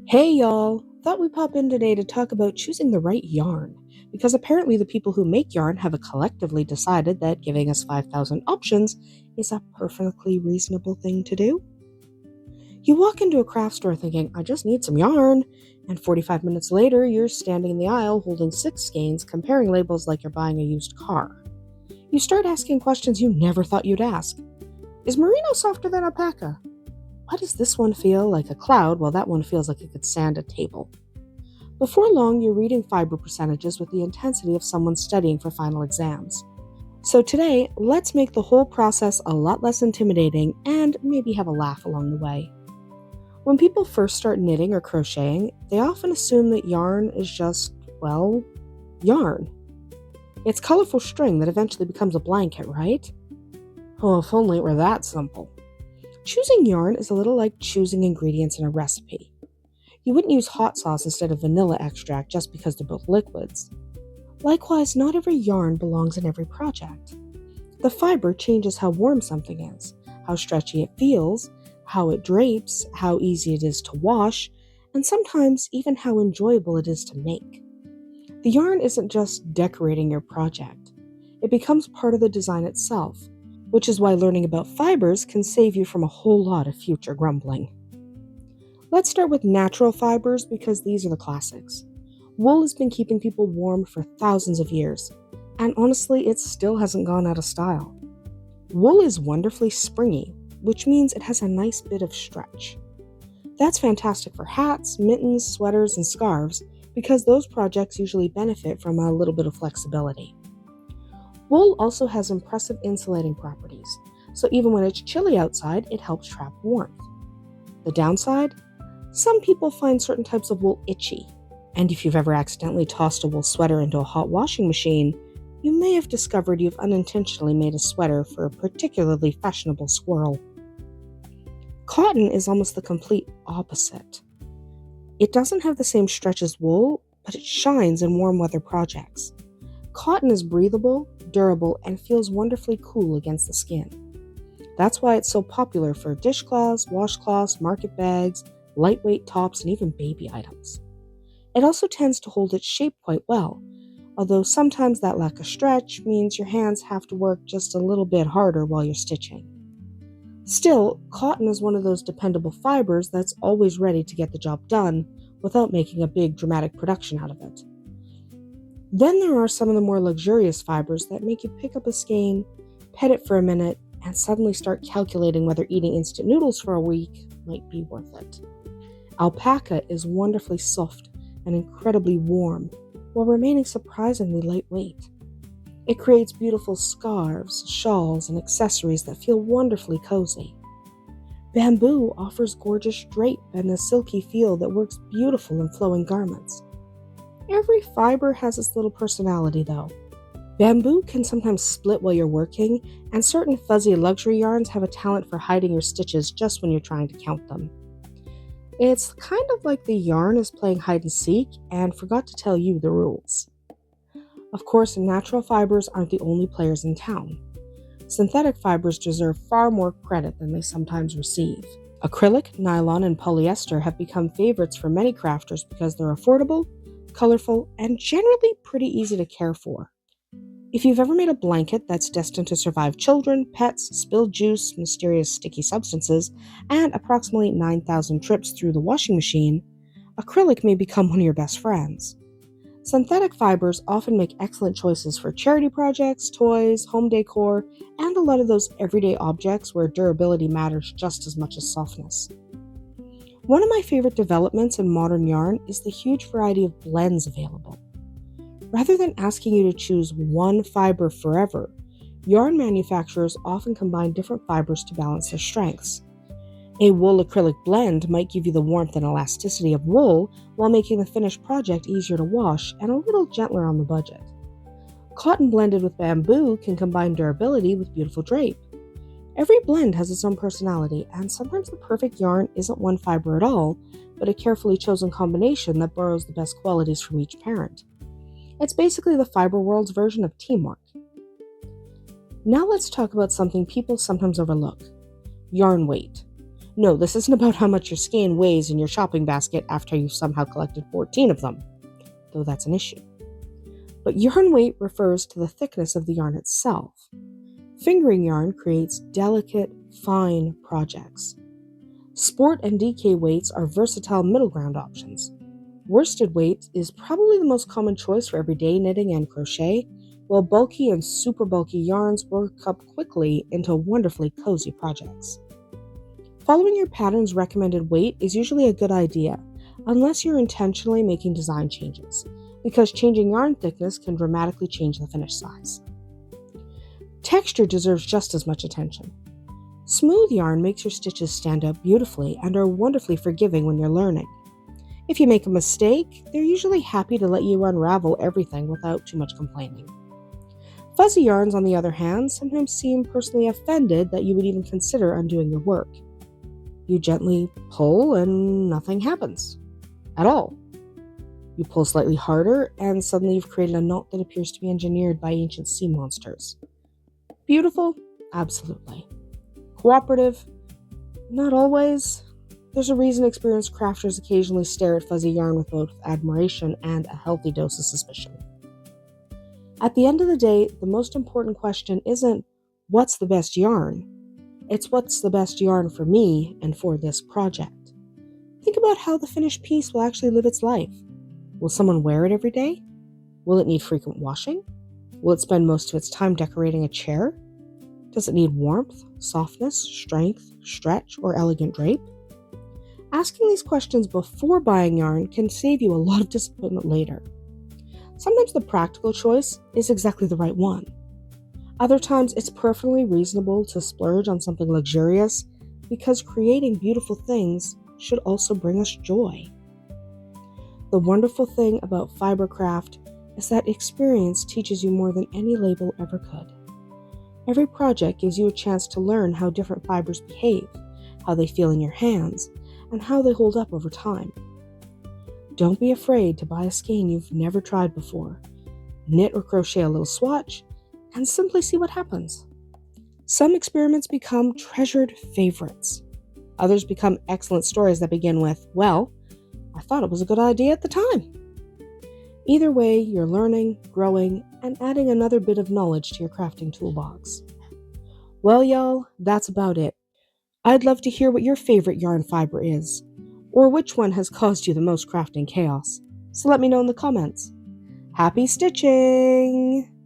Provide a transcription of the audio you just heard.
Hey y'all! Thought we'd pop in today to talk about choosing the right yarn, because apparently the people who make yarn have collectively decided that giving us 5,000 options is a perfectly reasonable thing to do. You walk into a craft store thinking, I just need some yarn, and 45 minutes later you're standing in the aisle holding 6 skeins comparing labels like you're buying a used car. You start asking questions you never thought you'd ask. Is merino softer than alpaca? Why does this one feel like a cloud while that one feels like it could sand a table? Before long, you're reading fiber percentages with the intensity of someone studying for final exams. So today, let's make the whole process a lot less intimidating and maybe have a laugh along the way. When people first start knitting or crocheting, they often assume that yarn is just, well, yarn. It's colorful string that eventually becomes a blanket, right? Oh, if only it were that simple. Choosing yarn is a little like choosing ingredients in a recipe. You wouldn't use hot sauce instead of vanilla extract just because they're both liquids. Likewise, not every yarn belongs in every project. The fiber changes how warm something is, how stretchy it feels, how it drapes, how easy it is to wash, and sometimes even how enjoyable it is to make. The yarn isn't just decorating your project. It becomes part of the design itself, which is why learning about fibers can save you from a whole lot of future grumbling. Let's start with natural fibers because these are the classics. Wool has been keeping people warm for thousands of years, and honestly, it still hasn't gone out of style. Wool is wonderfully springy, which means it has a nice bit of stretch. That's fantastic for hats, mittens, sweaters, and scarves because those projects usually benefit from a little bit of flexibility. Wool also has impressive insulating properties, so even when it's chilly outside, it helps trap warmth. The downside? Some people find certain types of wool itchy, and if you've ever accidentally tossed a wool sweater into a hot washing machine, you may have discovered you've unintentionally made a sweater for a particularly fashionable squirrel. Cotton is almost the complete opposite. It doesn't have the same stretch as wool, but it shines in warm weather projects. Cotton is breathable, durable, and feels wonderfully cool against the skin. That's why it's so popular for dishcloths, washcloths, market bags, lightweight tops, and even baby items. It also tends to hold its shape quite well, although sometimes that lack of stretch means your hands have to work just a little bit harder while you're stitching. Still, cotton is one of those dependable fibers that's always ready to get the job done without making a big dramatic production out of it. Then there are some of the more luxurious fibers that make you pick up a skein, pet it for a minute, and suddenly start calculating whether eating instant noodles for a week might be worth it. Alpaca is wonderfully soft and incredibly warm, while remaining surprisingly lightweight. It creates beautiful scarves, shawls, and accessories that feel wonderfully cozy. Bamboo offers gorgeous drape and a silky feel that works beautiful in flowing garments. Every fiber has its little personality, though. Bamboo can sometimes split while you're working, and certain fuzzy luxury yarns have a talent for hiding your stitches just when you're trying to count them. It's kind of like the yarn is playing hide and seek and forgot to tell you the rules. Of course, natural fibers aren't the only players in town. Synthetic fibers deserve far more credit than they sometimes receive. Acrylic, nylon, and polyester have become favorites for many crafters because they're affordable, colorful, and generally pretty easy to care for. If you've ever made a blanket that's destined to survive children, pets, spilled juice, mysterious sticky substances, and approximately 9,000 trips through the washing machine, acrylic may become one of your best friends. Synthetic fibers often make excellent choices for charity projects, toys, home decor, and a lot of those everyday objects where durability matters just as much as softness. One of my favorite developments in modern yarn is the huge variety of blends available. Rather than asking you to choose one fiber forever, yarn manufacturers often combine different fibers to balance their strengths. A wool-acrylic blend might give you the warmth and elasticity of wool while making the finished project easier to wash and a little gentler on the budget. Cotton blended with bamboo can combine durability with beautiful drape. Every blend has its own personality, and sometimes the perfect yarn isn't one fiber at all, but a carefully chosen combination that borrows the best qualities from each parent. It's basically the fiber world's version of teamwork. Now let's talk about something people sometimes overlook: yarn weight. No, this isn't about how much your skein weighs in your shopping basket after you've somehow collected 14 of them, though that's an issue. But yarn weight refers to the thickness of the yarn itself. Fingering yarn creates delicate, fine projects. Sport and DK weights are versatile middle ground options. Worsted weight is probably the most common choice for everyday knitting and crochet, while bulky and super bulky yarns work up quickly into wonderfully cozy projects. Following your pattern's recommended weight is usually a good idea, unless you're intentionally making design changes, because changing yarn thickness can dramatically change the finished size. Texture deserves just as much attention. Smooth yarn makes your stitches stand out beautifully and are wonderfully forgiving when you're learning. If you make a mistake, they're usually happy to let you unravel everything without too much complaining. Fuzzy yarns, on the other hand, sometimes seem personally offended that you would even consider undoing your work. You gently pull and nothing happens. At all. You pull slightly harder and suddenly you've created a knot that appears to be engineered by ancient sea monsters. Beautiful? Absolutely. Cooperative? Not always. There's a reason experienced crafters occasionally stare at fuzzy yarn with both admiration and a healthy dose of suspicion. At the end of the day, the most important question isn't, what's the best yarn? It's what's the best yarn for me and for this project. Think about how the finished piece will actually live its life. Will someone wear it every day? Will it need frequent washing? Will it spend most of its time decorating a chair? Does it need warmth, softness, strength, stretch, or elegant drape? Asking these questions before buying yarn can save you a lot of disappointment later. Sometimes the practical choice is exactly the right one. Other times it's perfectly reasonable to splurge on something luxurious because creating beautiful things should also bring us joy. The wonderful thing about fibercraft is that experience teaches you more than any label ever could. Every project gives you a chance to learn how different fibers behave, how they feel in your hands, and how they hold up over time. Don't be afraid to buy a skein you've never tried before. Knit or crochet a little swatch, and simply see what happens. Some experiments become treasured favorites. Others become excellent stories that begin with, well, I thought it was a good idea at the time. Either way, you're learning, growing, and adding another bit of knowledge to your crafting toolbox. Well, y'all, that's about it. I'd love to hear what your favorite yarn fiber is, or which one has caused you the most crafting chaos. So let me know in the comments. Happy stitching!